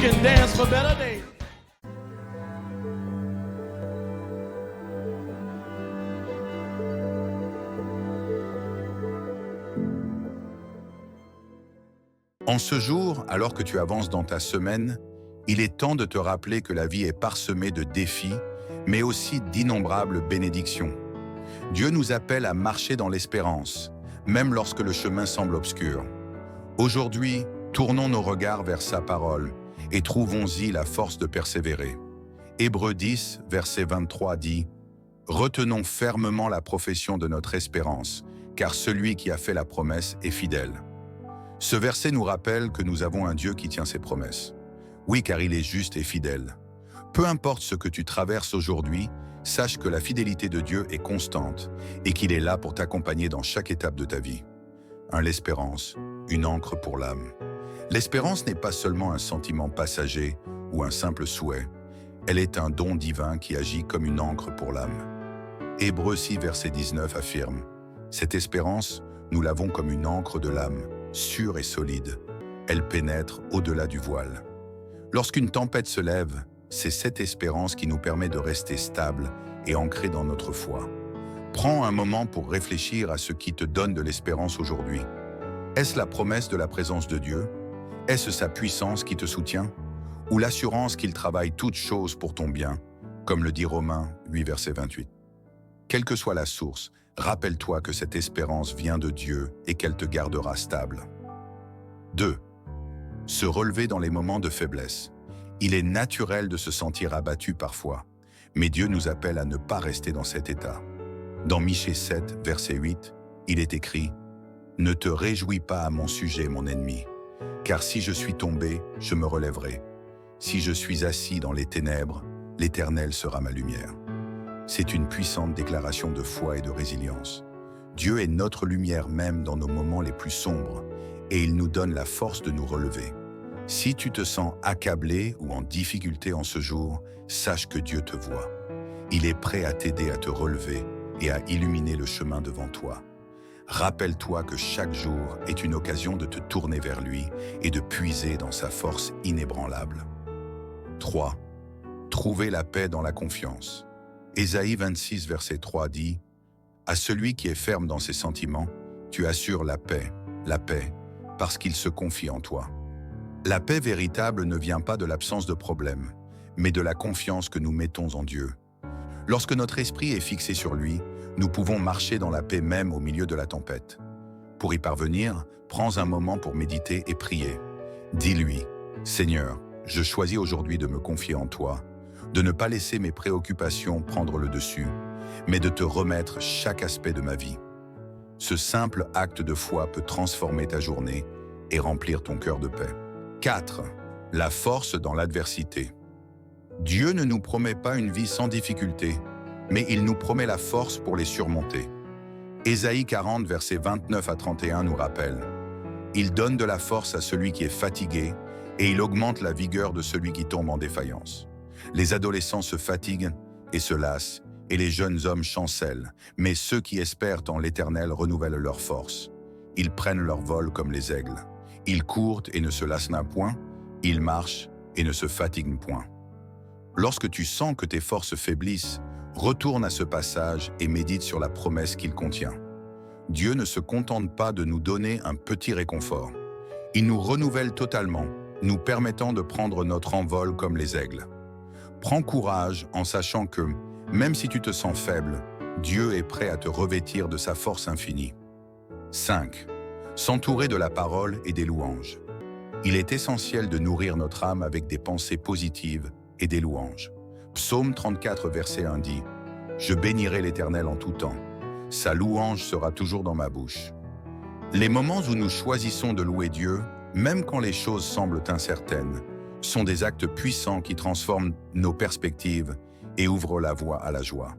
can dance for better days. En ce jour, alors que tu avances dans ta semaine, il est temps de te rappeler que la vie est parsemée de défis, mais aussi d'innombrables bénédictions. Dieu nous appelle à marcher dans l'espérance, même lorsque le chemin semble obscur. Aujourd'hui, tournons nos regards vers sa parole et trouvons-y la force de persévérer. Hébreux 10, verset 23 dit « Retenons fermement la profession de notre espérance, car celui qui a fait la promesse est fidèle. » Ce verset nous rappelle que nous avons un Dieu qui tient ses promesses. Oui, car il est juste et fidèle. Peu importe ce que tu traverses aujourd'hui, sache que la fidélité de Dieu est constante et qu'il est là pour t'accompagner dans chaque étape de ta vie. L'espérance, une encre pour l'âme. L'espérance n'est pas seulement un sentiment passager ou un simple souhait. Elle est un don divin qui agit comme une encre pour l'âme. Hébreux 6, verset 19 affirme « Cette espérance, nous l'avons comme une encre de l'âme, sûre et solide. Elle pénètre au-delà du voile. » Lorsqu'une tempête se lève, c'est cette espérance qui nous permet de rester stable et ancré dans notre foi. Prends un moment pour réfléchir à ce qui te donne de l'espérance aujourd'hui. Est-ce la promesse de la présence de Dieu? Est-ce sa puissance qui te soutient? Ou l'assurance qu'il travaille toutes choses pour ton bien, comme le dit Romains 8, verset 28? Quelle que soit la source, rappelle-toi que cette espérance vient de Dieu et qu'elle te gardera stable. 2. Se relever dans les moments de faiblesse. Il est naturel de se sentir abattu parfois, mais Dieu nous appelle à ne pas rester dans cet état. Dans Michée 7, verset 8, il est écrit « Ne te réjouis pas à mon sujet, mon ennemi, car si je suis tombé, je me relèverai. Si je suis assis dans les ténèbres, l'Éternel sera ma lumière. » C'est une puissante déclaration de foi et de résilience. Dieu est notre lumière même dans nos moments les plus sombres, et il nous donne la force de nous relever. Si tu te sens accablé ou en difficulté en ce jour, sache que Dieu te voit. Il est prêt à t'aider à te relever et à illuminer le chemin devant toi. Rappelle-toi que chaque jour est une occasion de te tourner vers lui et de puiser dans sa force inébranlable. 3. Trouver la paix dans la confiance. Ésaïe 26, verset 3 dit « À celui qui est ferme dans ses sentiments, tu assures la paix, parce qu'il se confie en toi. » La paix véritable ne vient pas de l'absence de problème, mais de la confiance que nous mettons en Dieu. Lorsque notre esprit est fixé sur lui, nous pouvons marcher dans la paix même au milieu de la tempête. Pour y parvenir, prends un moment pour méditer et prier. Dis-lui « Seigneur, je choisis aujourd'hui de me confier en toi, de ne pas laisser mes préoccupations prendre le dessus, mais de te remettre chaque aspect de ma vie. » Ce simple acte de foi peut transformer ta journée et remplir ton cœur de paix. 4. La force dans l'adversité. Dieu ne nous promet pas une vie sans difficultés, mais il nous promet la force pour les surmonter. Ésaïe 40, versets 29 à 31 nous rappelle « Il donne de la force à celui qui est fatigué et il augmente la vigueur de celui qui tombe en défaillance. Les adolescents se fatiguent et se lassent, et les jeunes hommes chancellent, mais ceux qui espèrent en l'Éternel renouvellent leur force. Ils prennent leur vol comme les aigles. Ils courent et ne se lassent point, ils marchent et ne se fatiguent point. » Lorsque tu sens que tes forces faiblissent, retourne à ce passage et médite sur la promesse qu'il contient. Dieu ne se contente pas de nous donner un petit réconfort. Il nous renouvelle totalement, nous permettant de prendre notre envol comme les aigles. Prends courage en sachant que, même si tu te sens faible, Dieu est prêt à te revêtir de sa force infinie. 5. S'entourer de la parole et des louanges. Il est essentiel de nourrir notre âme avec des pensées positives et des louanges. Psaume 34, verset 1 dit « Je bénirai l'Éternel en tout temps. Sa louange sera toujours dans ma bouche. » Les moments où nous choisissons de louer Dieu, même quand les choses semblent incertaines, sont des actes puissants qui transforment nos perspectives et ouvrent la voie à la joie.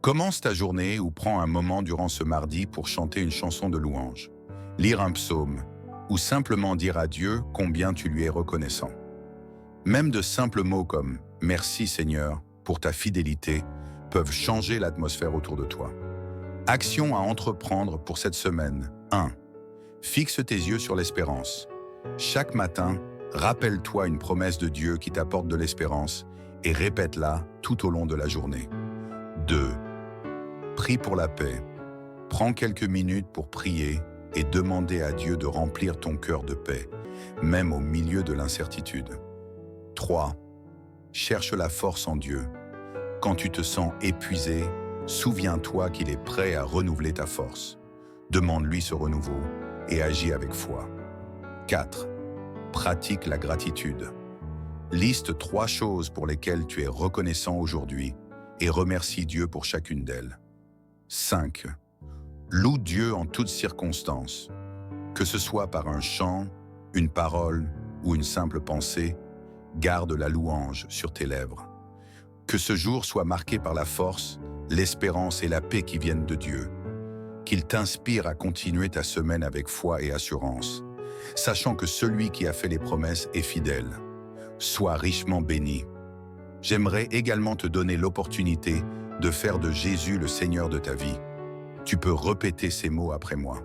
Commence ta journée ou prends un moment durant ce mardi pour chanter une chanson de louange, lire un psaume ou simplement dire à Dieu combien tu lui es reconnaissant. Même de simples mots comme « Merci Seigneur pour ta fidélité » peuvent changer l'atmosphère autour de toi. Action à entreprendre pour cette semaine. 1. Fixe tes yeux sur l'espérance. Chaque matin, Rappelle-toi une promesse de Dieu qui t'apporte de l'espérance et répète-la tout au long de la journée. 2. Prie pour la paix. Prends quelques minutes pour prier et demander à Dieu de remplir ton cœur de paix, même au milieu de l'incertitude. 3. Cherche la force en Dieu. Quand tu te sens épuisé, souviens-toi qu'il est prêt à renouveler ta force. Demande-lui ce renouveau et agis avec foi. 4. Pratique la gratitude. Liste 3 choses pour lesquelles tu es reconnaissant aujourd'hui et remercie Dieu pour chacune d'elles. 5. Loue Dieu en toutes circonstances. Que ce soit par un chant, une parole ou une simple pensée, garde la louange sur tes lèvres. Que ce jour soit marqué par la force, l'espérance et la paix qui viennent de Dieu. Qu'il t'inspire à continuer ta semaine avec foi et assurance, sachant que celui qui a fait les promesses est fidèle. Sois richement béni. J'aimerais également te donner l'opportunité de faire de Jésus le Seigneur de ta vie. Tu peux répéter ces mots après moi.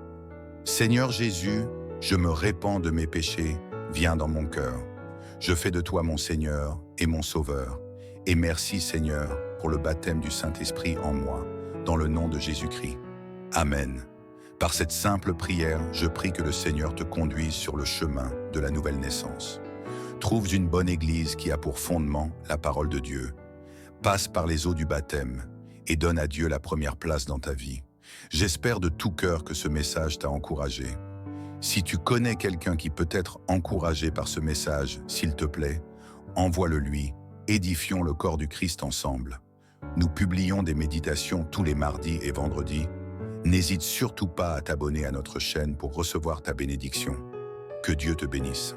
Seigneur Jésus, je me répands de mes péchés, viens dans mon cœur. Je fais de toi mon Seigneur et mon Sauveur. Et merci Seigneur pour le baptême du Saint-Esprit en moi, dans le nom de Jésus-Christ. Amen. Par cette simple prière, je prie que le Seigneur te conduise sur le chemin de la nouvelle naissance. Trouve une bonne église qui a pour fondement la parole de Dieu. Passe par les eaux du baptême et donne à Dieu la première place dans ta vie. J'espère de tout cœur que ce message t'a encouragé. Si tu connais quelqu'un qui peut être encouragé par ce message, s'il te plaît, envoie-le lui. Édifions le corps du Christ ensemble. Nous publions des méditations tous les mardis et vendredis. N'hésite surtout pas à t'abonner à notre chaîne pour recevoir ta bénédiction. Que Dieu te bénisse.